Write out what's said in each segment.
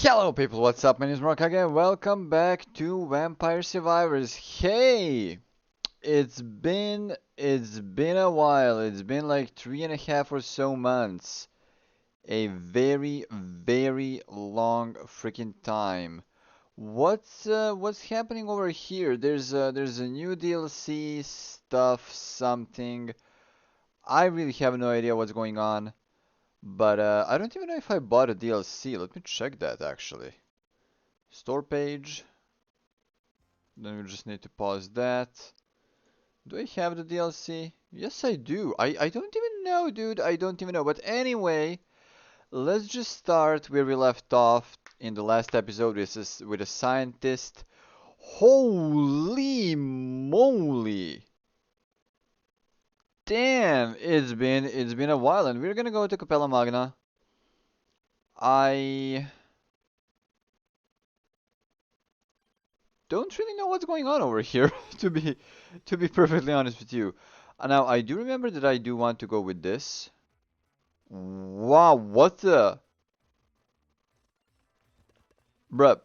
Hello people, what's up? My name is Mark again. Welcome back to Vampire Survivors. Hey! It's been a while. It's been like 3.5 or so months. A very, very long freaking time. What's happening over here? There's a new DLC stuff, something. I really have no idea what's going on. But I don't even know if I bought a DLC. Let me check that actually. Store page. Then we just need to pause that. Do I have the DLC? Yes, I do. I don't even know, dude. I don't even know. But anyway, let's just start where we left off in the last episode. This is with a scientist. Holy moly! Damn, it's been a while, and we're gonna go to Capella Magna. I don't really know what's going on over here, to be perfectly honest with you. Now I do remember that I do want to go with this. Wow, what the? Bruh,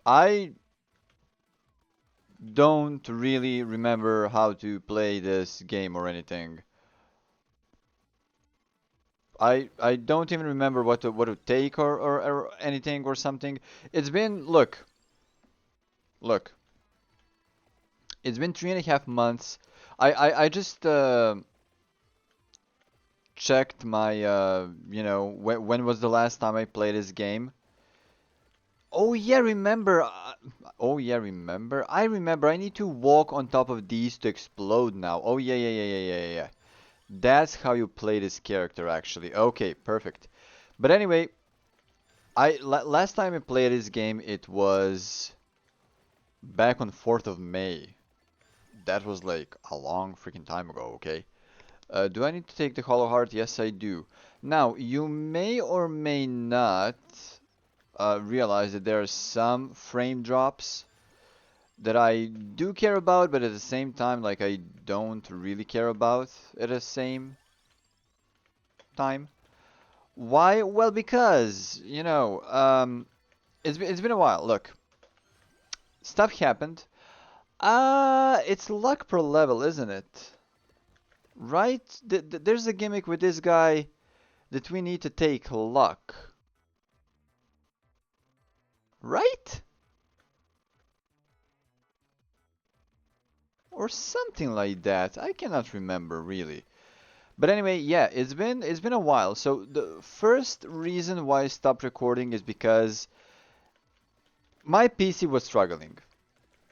I don't really remember how to play this game or anything. I don't even remember what to take or anything or something. It's been look. It's been 3.5 months. I just checked my when was the last time I played this game. Oh yeah, remember. Oh yeah, remember. I remember. I need to walk on top of these to explode now. Oh yeah, yeah, yeah, yeah, yeah, yeah, yeah. That's how you play this character actually. Okay, perfect. But anyway, last time I played this game, it was back on 4th of May. That was like a long freaking time ago, okay? Do I need to take the Hollow Heart? Yes, I do. Now, you may or may not realize that there are some frame drops that I do care about, but at the same time, like I don't really care about at the same time. Why? Well, because it's been a while. Look, stuff happened. It's luck per level, isn't it? Right? There's a gimmick with this guy that we need to take luck, right? Or something like that. I cannot remember really. But anyway, yeah, it's been a while. So the first reason why I stopped recording is because my PC was struggling.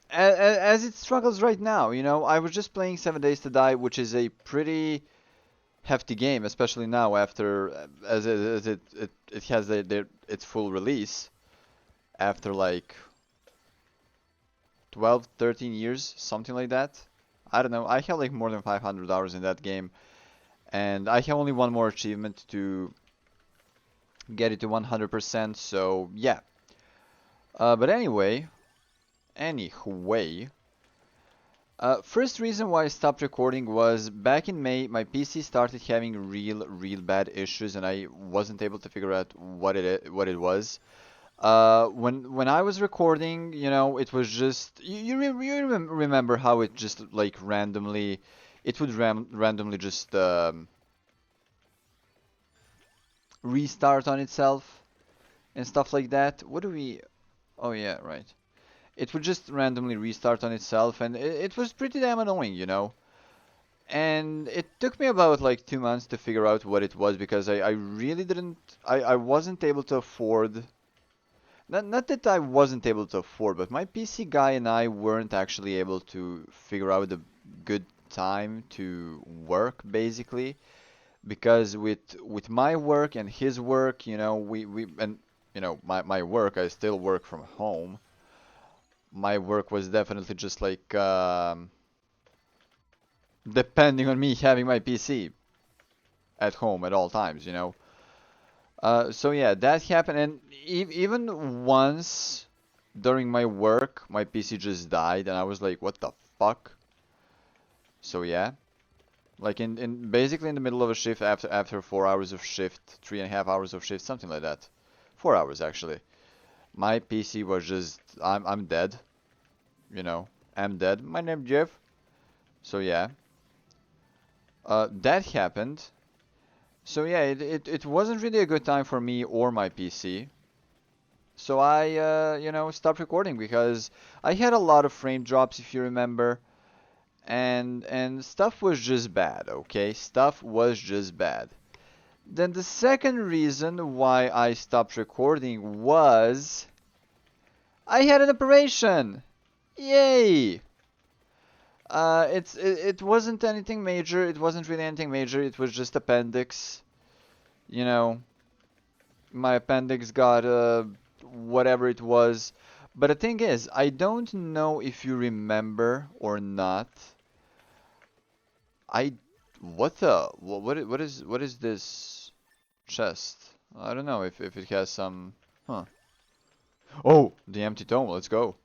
As it struggles right now, I was just playing 7 Days to Die, which is a pretty hefty game, especially now after as it has its full release after like 12, 13 years, something like that. I don't know. I have like more than 500 hours in that game, and I have only one more achievement to get it to 100%. So yeah. But anyway, first reason why I stopped recording was back in May, my PC started having real bad issues, and I wasn't able to figure out what it was. When I was recording, it was just you remember how it just like randomly, it would randomly just restart on itself and stuff like that. What do we? Oh yeah, right. It would just randomly restart on itself, and it was pretty damn annoying. And it took me about like 2 months to figure out what it was because I really didn't, I wasn't able to afford. Not that I wasn't able to afford, but my PC guy and I weren't actually able to figure out a good time to work, basically, because with my work and his work, we and my work, I still work from home. My work was definitely just like depending on me having my PC at home at all times. So yeah, that happened, and even once during my work, my PC just died, and I was like, what the fuck? So yeah, like in basically in the middle of a shift after 4 hours of shift, 3.5 hours of shift, something like that, 4 hours actually. My PC was just I'm dead, you know. I'm dead. My name Jeff. So yeah. That happened. So yeah, it wasn't really a good time for me or my PC. So I stopped recording because I had a lot of frame drops if you remember, and stuff was just bad, okay? Stuff was just bad. Then the second reason why I stopped recording was I had an operation. Yay! It wasn't anything major. It wasn't really anything major. It was just appendix. You know, my appendix got whatever it was. But the thing is, I don't know if you remember or not. I what is this chest? I don't know if it has some. Huh. Oh, the empty tome. Let's go.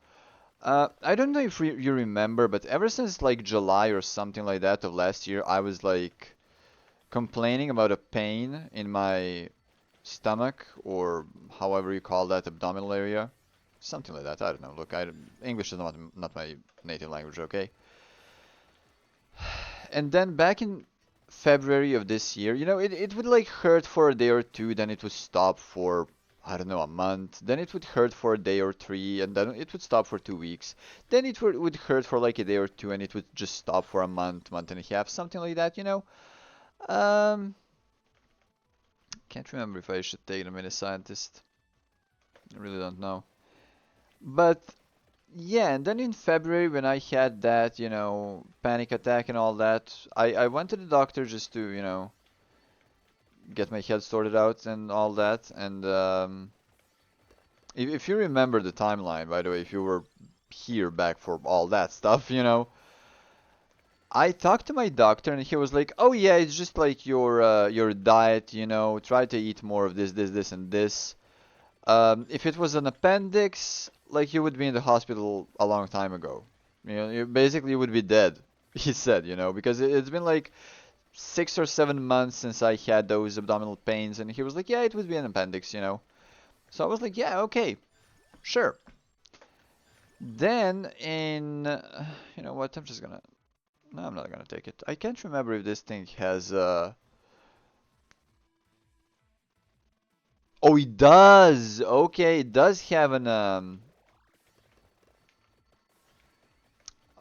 I don't know if you remember, but ever since like July or something like that of last year, I was like complaining about a pain in my stomach or however you call that abdominal area, something like that. I don't know. Look, English is not my native language, okay? And then back in February of this year, it would like hurt for a day or two, then it would stop for, I don't know, a month. Then it would hurt for a day or three, and then it would stop for 2 weeks. Then it would hurt for like a day or two, and it would just stop for a month, month and a half, something like that. Um, can't remember if I should take the mini scientist. I really don't know. But yeah, and then in February when I had that, panic attack and all that, I went to the doctor just to, get my head sorted out and all that. And if you remember the timeline, by the way, if you were here back for all that stuff, I talked to my doctor and he was like, "Oh yeah, it's just like your diet, try to eat more of this, and this. If it was an appendix, like you would be in the hospital a long time ago. You basically would be dead." He said, because it's been like 6 or 7 months since I had those abdominal pains, and he was like, "Yeah, it would be an appendix." So I was like, "Yeah, okay, sure." Then you know what? No, I'm not gonna take it. I can't remember if this thing has Oh, it does. Okay, it does have an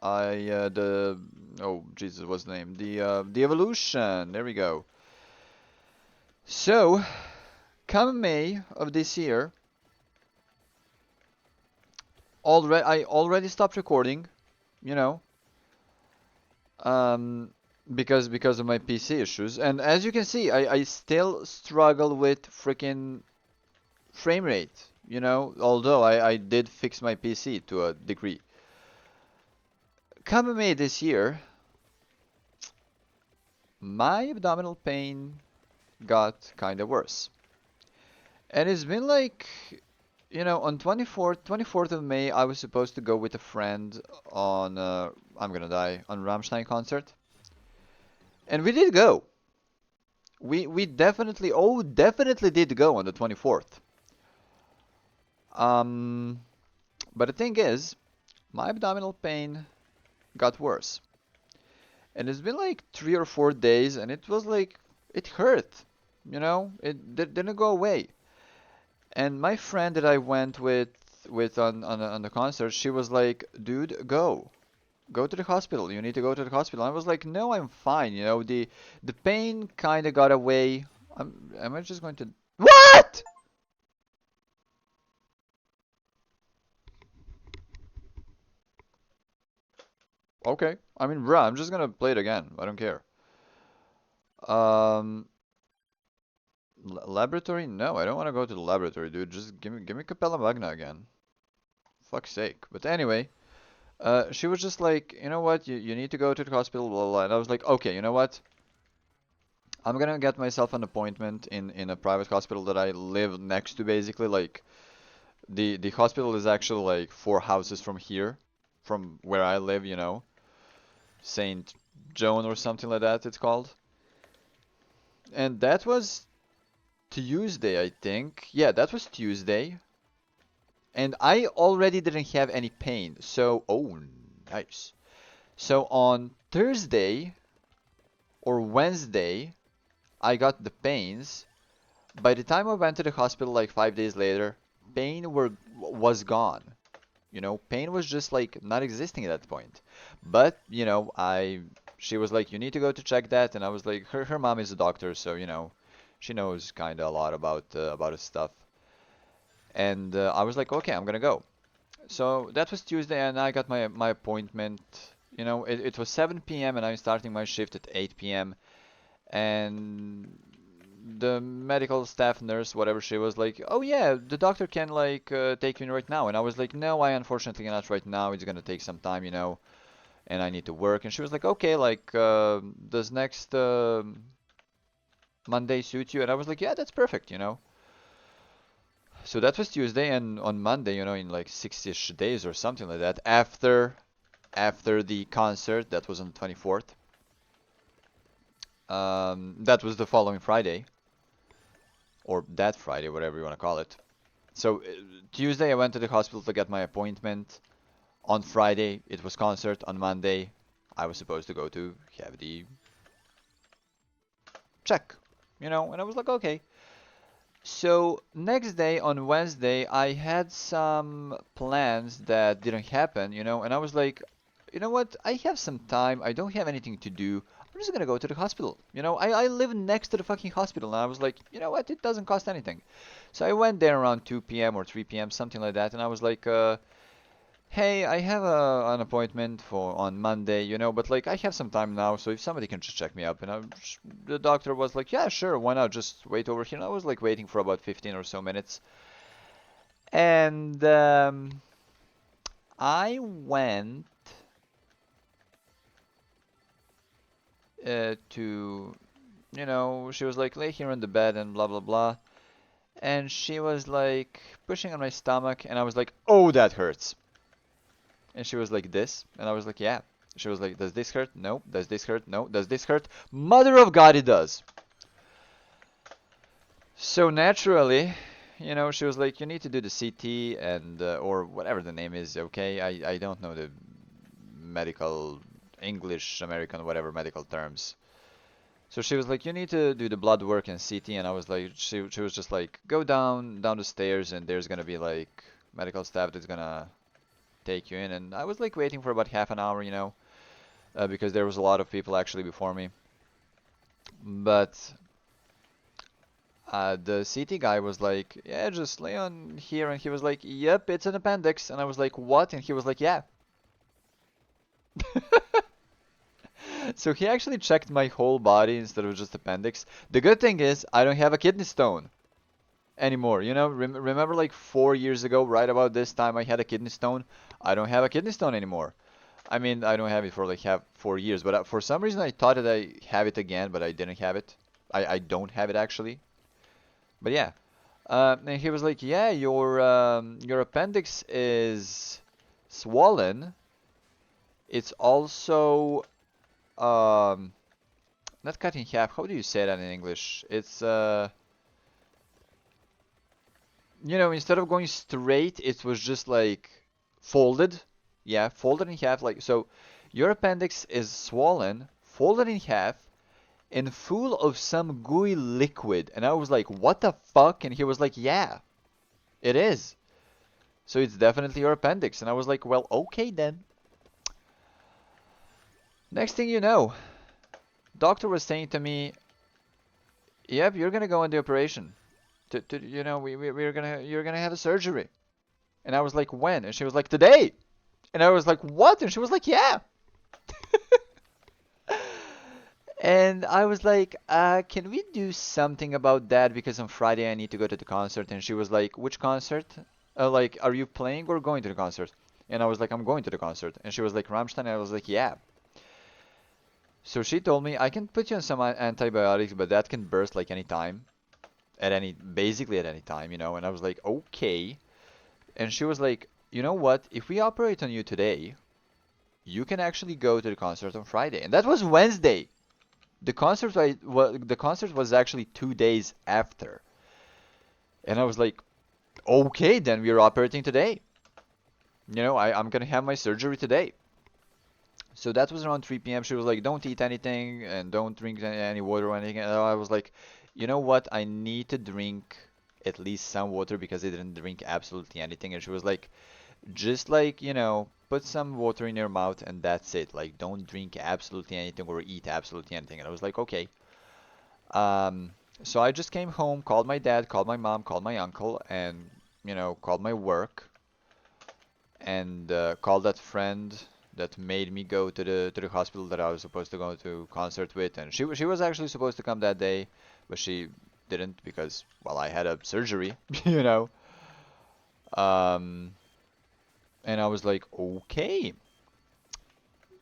I the oh Jesus, what's the name? The evolution. There we go. So, come May of this year, already I already stopped recording, you know, um, because of my PC issues, and as you can see, I still struggle with freaking frame rate, although I did fix my PC to a degree. Come May this year, my abdominal pain got kind of worse. And it's been like, on 24th of May, I was supposed to go with a friend on, I'm gonna die, on Rammstein concert. And we did go. We definitely, oh, definitely did go on the 24th. Um, but the thing is, my abdominal pain got worse. And it's been like 3 or 4 days, and it was like, it hurt. It didn't go away. And my friend that I went with on the concert, she was like, "Dude, go to the hospital. You need to go to the hospital." I was like, "No, I'm fine. The pain kind of got away. Am I just going to What?" Okay. I mean, bruh, I'm just gonna play it again. I don't care. Um, laboratory? No, I don't want to go to the laboratory, dude. Just give me Capella Magna again. Fuck's sake. But anyway. She was just like, "You know what? You need to go to the hospital, blah, blah, blah." And I was like, "Okay, you know what? I'm gonna get myself an appointment in a private hospital that I live next to, basically. Like, the hospital is actually like 4 houses from here, from where I live, Saint Joan or something like that, it's called." And that was Tuesday, I think. Yeah, that was Tuesday. And I already didn't have any pain. So, oh, nice. So on Thursday or Wednesday, I got the pains. By the time I went to the hospital like 5 days later, was gone. Pain was just like not existing at that point. But, she was like, you need to go to check that, and I was like, her mom is a doctor, so she knows kind of a lot about his stuff. And I was like, okay, I'm gonna go. So that was Tuesday, and I got my appointment. It was 7 p.m. and I'm starting my shift at 8 p.m. And the medical staff nurse, whatever she was like, oh yeah, the doctor can like take you in right now. And I was like, no, I unfortunately cannot right now. It's gonna take some time, and I need to work. And she was like, okay, like does next Monday suit you? And I was like, yeah, that's perfect. So that was Tuesday, and on Monday, in like 6-ish days or something like that, after the concert, that was on the 24th. That was the following Friday, or that Friday, whatever you want to call it. So Tuesday I went to the hospital to get my appointment. On Friday it was concert. On Monday I was supposed to go to have the check, and I was like, okay. So next day on Wednesday I had some plans that didn't happen, and I was like, you know what? I have some time. I don't have anything to do. I'm just gonna go to the hospital. I live next to the fucking hospital, and I was like, you know what? It doesn't cost anything. So I went there around 2 p.m. or 3 p.m., something like that, and I was like, hey, I have an appointment for on Monday, but like I have some time now, so if somebody can just check me up. And the doctor was like, yeah, sure, why not? Just wait over here. And I was like waiting for about 15 or so minutes. And I went to, she was like, lay here on the bed and blah, blah, blah. And she was like pushing on my stomach, and I was like, oh, that hurts. And she was like, this? And I was like, yeah. She was like, does this hurt? No. Does this hurt? No. Does this hurt? Mother of God, it does. So naturally, she was like, you need to do the CT and or whatever the name is, okay? I don't know the medical English, American, whatever medical terms. So she was like, you need to do the blood work and CT, and I was like, she was just like, go down the stairs, and there's gonna be like medical staff that's gonna take you in. And I was like waiting for about half an hour, because there was a lot of people actually before me. But the CT guy was like, yeah, just lay on here. And he was like, yep, it's an appendix. And I was like, what? And he was like, yeah. So he actually checked my whole body instead of just appendix. The good thing is I don't have a kidney stone anymore. Remember like 4 years ago, right about this time, I had a kidney stone. I don't have a kidney stone anymore. I mean, I don't have it for like 4 years, but for some reason I thought that I have it again, but I didn't have it. I don't have it actually. But yeah, and he was like, yeah, your appendix is swollen. It's also not cut in half. How do you say that in English? It's instead of going straight, it was just like folded. Yeah, folded in half. Like, so your appendix is swollen, folded in half, and full of some gooey liquid. And I was like, what the fuck? And he was like, yeah, it is. So it's definitely your appendix. And I was like, well, okay then. Next thing you know, doctor was saying to me, yep, you're gonna go on the operation. You're gonna have a surgery. And I was like, when? And she was like, today. And I was like, what? And she was like, yeah. And I was like, can we do something about that? Because on Friday I need to go to the concert. And she was like, which concert? Like, are you playing or going to the concert? And I was like, I'm going to the concert. And she was like, Rammstein? And I was like, yeah. So she told me, I can put you on some antibiotics, but that can burst like any time. Basically at any time, And I was like, okay. And she was like, you know what? If we operate on you today, you can actually go to the concert on Friday. And that was Wednesday. The concert was actually 2 days after. And I was like, Okay, then we're operating today. I'm gonna have my surgery today. So that was around 3 p.m. She was like, don't eat anything and don't drink any water or anything. And I was like, you know what? I need to drink at least some water because I didn't drink absolutely anything. And she was like, just like, put some water in your mouth and that's it. Like, don't drink absolutely anything or eat absolutely anything. And I was like, okay. Um, so I just came home, called my dad, called my mom, called my uncle, and, called my work and called that friend that made me go to the hospital that I was supposed to go to concert with, and she was actually supposed to come that day, but she didn't because well I had a surgery, you know. Um, and I was like, okay.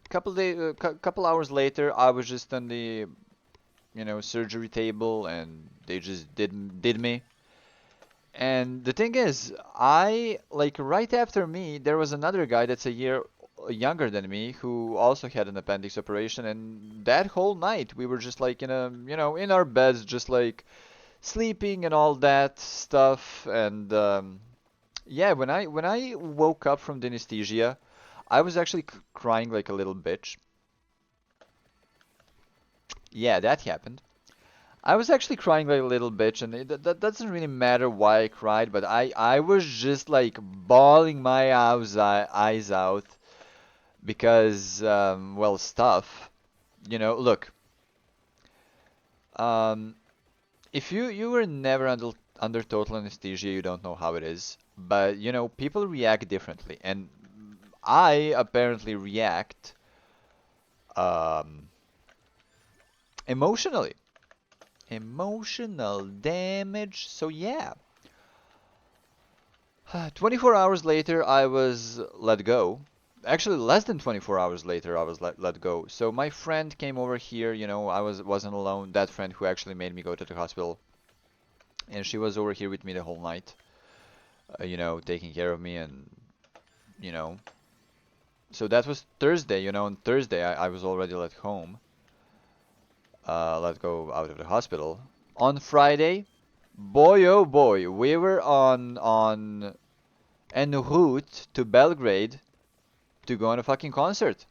Couple hours later, I was just on the surgery table, and they just did me. And the thing is, I like right after me, there was another guy that's a year younger than me who also had an appendix operation, and that whole night we were just like in our beds, just like sleeping and all that stuff. And yeah, when I woke up from the anesthesia, I was actually crying like a little bitch. Yeah, that happened. I was actually crying like a little bitch, and that doesn't really matter why I cried, but I was just like bawling my eyes out because, well, stuff. Look, um, if you were never under total anesthesia, you don't know how it is. But people react differently, and I apparently react um, emotionally, emotional damage. So yeah. 24 hours later, I was let go. Actually, less than 24 hours later, I was let go. So my friend came over here, I wasn't alone. That friend who actually made me go to the hospital, and she was over here with me the whole night, taking care of me, and you know. So that was Thursday, on Thursday I was already let home, let go out of the hospital. On Friday, boy oh boy, we were on en route to Belgrade to go on a fucking concert.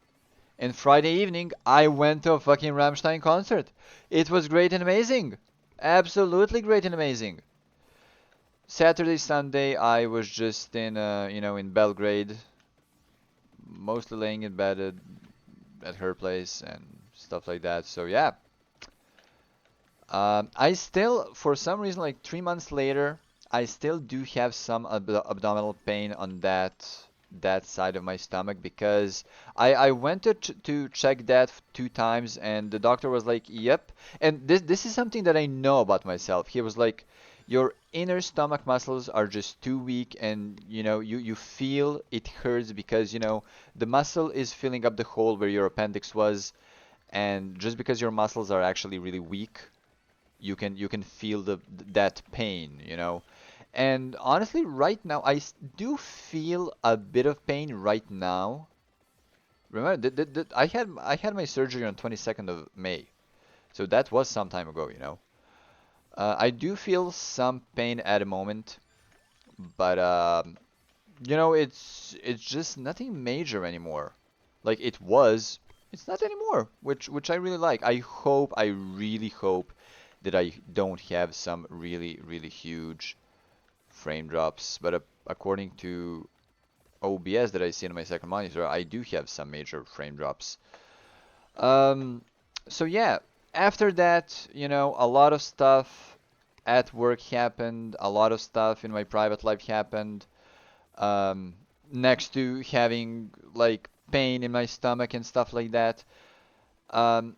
And Friday evening, I went to a fucking Rammstein concert. It was great and amazing. Absolutely great and amazing. Saturday, Sunday, I was just in Belgrade, mostly laying in bed at her place and stuff like that. So yeah, I still, for some reason, like 3 months later, I still do have some abdominal pain on that side of my stomach because I went to check that 2 times and the doctor was like, "Yep." And this is something that I know about myself. He was like, "Your inner stomach muscles are just too weak, and you feel it hurts because the muscle is filling up the hole where your appendix was, and just because your muscles are actually really weak." You can feel that pain. And honestly, right now, do feel a bit of pain right now. Remember, I had my surgery on 22nd of May, so that was some time ago. I do feel some pain at the moment, but it's just nothing major anymore. Like it was, it's not anymore, which I really like. I really hope that I don't have some really, really huge frame drops. But according to OBS that I see on my second monitor, I do have some major frame drops. Um, so yeah, after that, a lot of stuff at work happened, a lot of stuff in my private life happened. Um, Next to having like pain in my stomach and stuff like that. Um,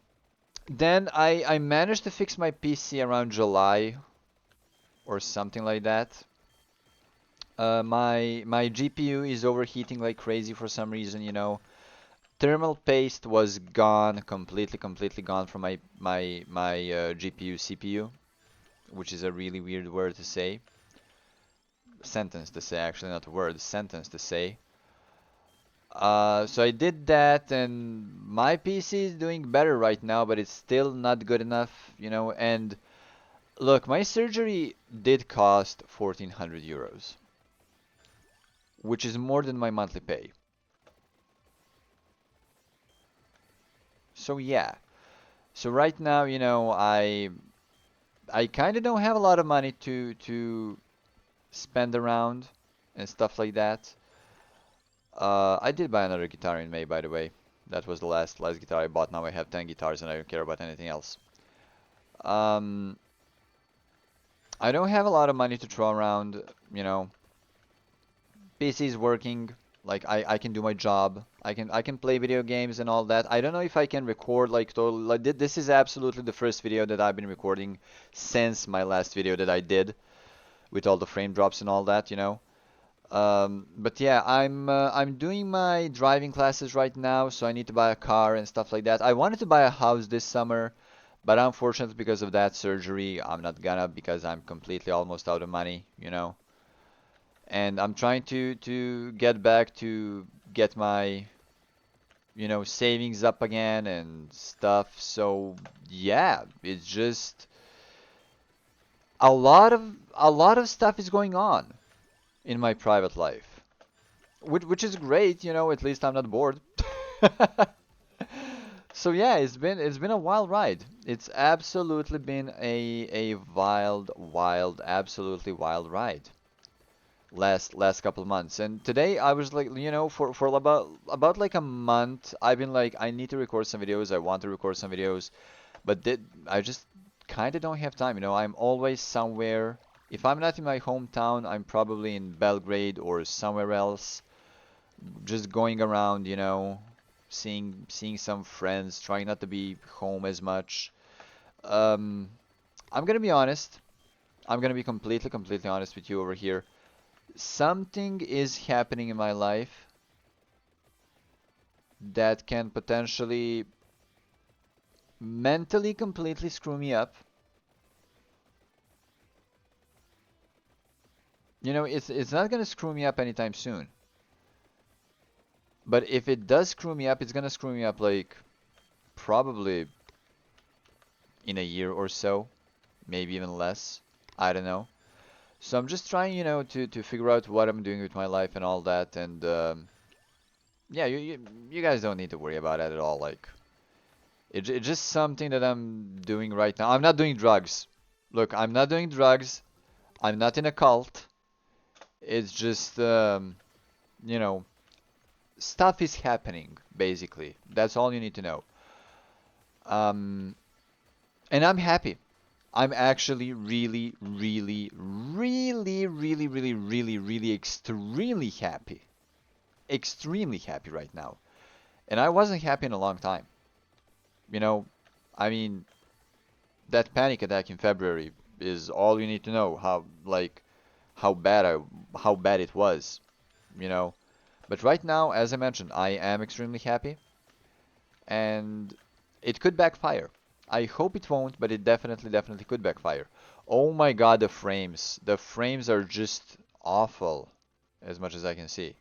then I managed to fix my PC around July or something like that. My GPU is overheating like crazy for some reason. Thermal paste was gone, completely gone from my GPU CPU, which is a really weird word to say. Sentence to say, actually, not a word, sentence to say. So I did that, and my PC is doing better right now, but it's still not good enough. And look, my surgery did cost 1,400 euros. which is more than my monthly pay. So yeah. So right now, I kind of don't have a lot of money to spend around and stuff like that. I did buy another guitar in May, by the way. That was the last guitar I bought. Now I have 10 guitars and I don't care about anything else. Um, I don't have a lot of money to throw around, you know. PC is working, like I can do my job. I can play video games and all that. I don't know if I can record like totally like this is absolutely the first video that I've been recording since my last video that I did with all the frame drops and all that. But yeah, I'm doing my driving classes right now, so I need to buy a car and stuff like that. I wanted to buy a house this summer, but unfortunately because of that surgery, I'm not gonna because I'm completely almost out of money. And I'm trying to get back to get my savings up again and stuff. So yeah, it's just a lot of stuff is going on in my private life, which is great. At least I'm not bored. So yeah, it's been a wild ride. It's absolutely been a wild, absolutely wild ride. Last couple of months. And today I was like, for about like a month, I've been like, I need to record some videos. I want to record some videos, but I just kind of don't have time. I'm always somewhere. If I'm not in my hometown, I'm probably in Belgrade or somewhere else, just going around, seeing some friends, trying not to be home as much. Um, I'm gonna be honest. I'm gonna be completely honest with you over here. Something is happening in my life that can potentially mentally completely screw me up. It's not gonna screw me up anytime soon. But if it does screw me up, it's gonna screw me up like probably in a year or so, maybe even less. I don't know. So I'm just trying, to figure out what I'm doing with my life and all that. And yeah, you guys don't need to worry about it at all. Like it's just something that I'm doing right now. I'm not doing drugs. Look, I'm not doing drugs. I'm not in a cult. It's just, you know, stuff is happening, basically. That's all you need to know. Um, and I'm happy. I'm actually really, really, really, really, really, really, really extremely happy. Extremely happy right now. And I wasn't happy in a long time. You know, I mean, that panic attack in February is all you need to know how bad how bad it was, you know. But right now, as I mentioned, I am extremely happy and it could backfire. I hope it won't, but it definitely could backfire. Oh my God, the frames. The frames are just awful as much as I can see.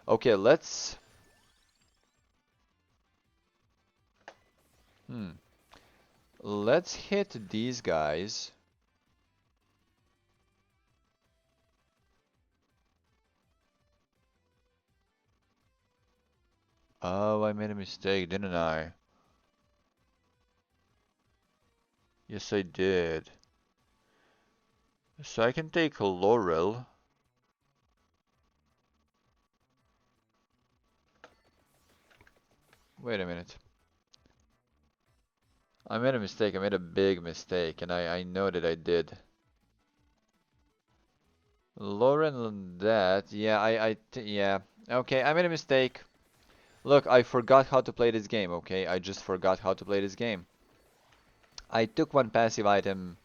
Okay, hmm, let's hit these guys. Oh, I made a mistake, didn't I? Yes, I did. So I can take Laurel. Wait a minute. I made a mistake. I made a big mistake, and I know that I did. Lauren on that. Yeah, yeah. Okay, I made a mistake. Look, I forgot how to play this game, okay? I just forgot how to play this game. I took one passive item,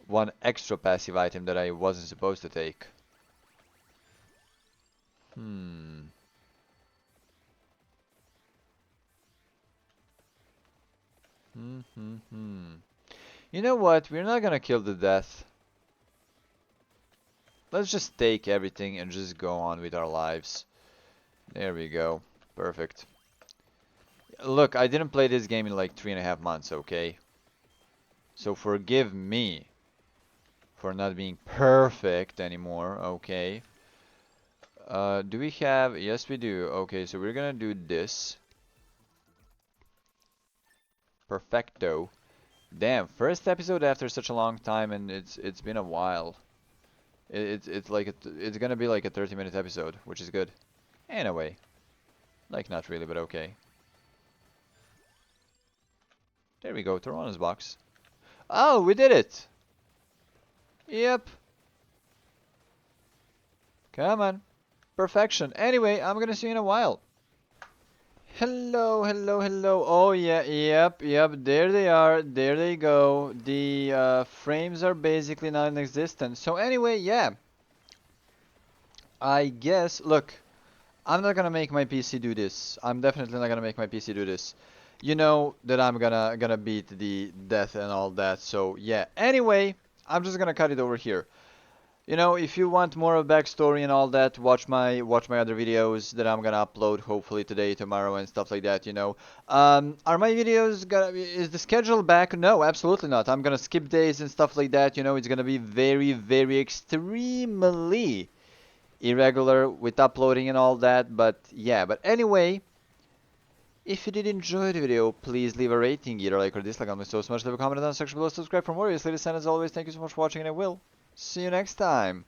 one extra passive item that I wasn't supposed to take. Hmm. Hmm. You know what? We're not gonna kill the death. Let's just take everything and just go on with our lives. There we go. Perfect. Look, I didn't play this game in like 3.5 months, okay? So forgive me for not being perfect anymore, okay? Do we have? Yes, we do. Okay, so we're gonna do this. Perfecto. Damn, first episode after such a long time, and it's been a while. It's like it's gonna be like a 30-minute episode, which is good. In a way, like not really, but okay. There we go, Toronto's box. Oh, we did it! Yep. Come on. Perfection. Anyway, I'm gonna see you in a while. Hello, hello, hello. Oh yeah, yep. There they are. There they go. The frames are basically non-existent. So anyway, yeah. I guess. Look, I'm not gonna make my PC do this. I'm definitely not gonna make my PC do this. You know that I'm gonna beat the death and all that. So yeah. Anyway, I'm just gonna cut it over here. You know, if you want more of backstory and all that, watch my other videos that I'm gonna upload hopefully today, tomorrow, and stuff like that. You know, are my videos gonna is the schedule back? No, absolutely not. I'm gonna skip days and stuff like that. You know, it's gonna be very, very extremely irregular with uploading and all that. But yeah, but anyway. If you did enjoy the video, please leave a rating, either like or dislike on me so much. Leave a comment down in the section below. Subscribe for more. Yes, ladies and as always, thank you so much for watching, and I will see you next time.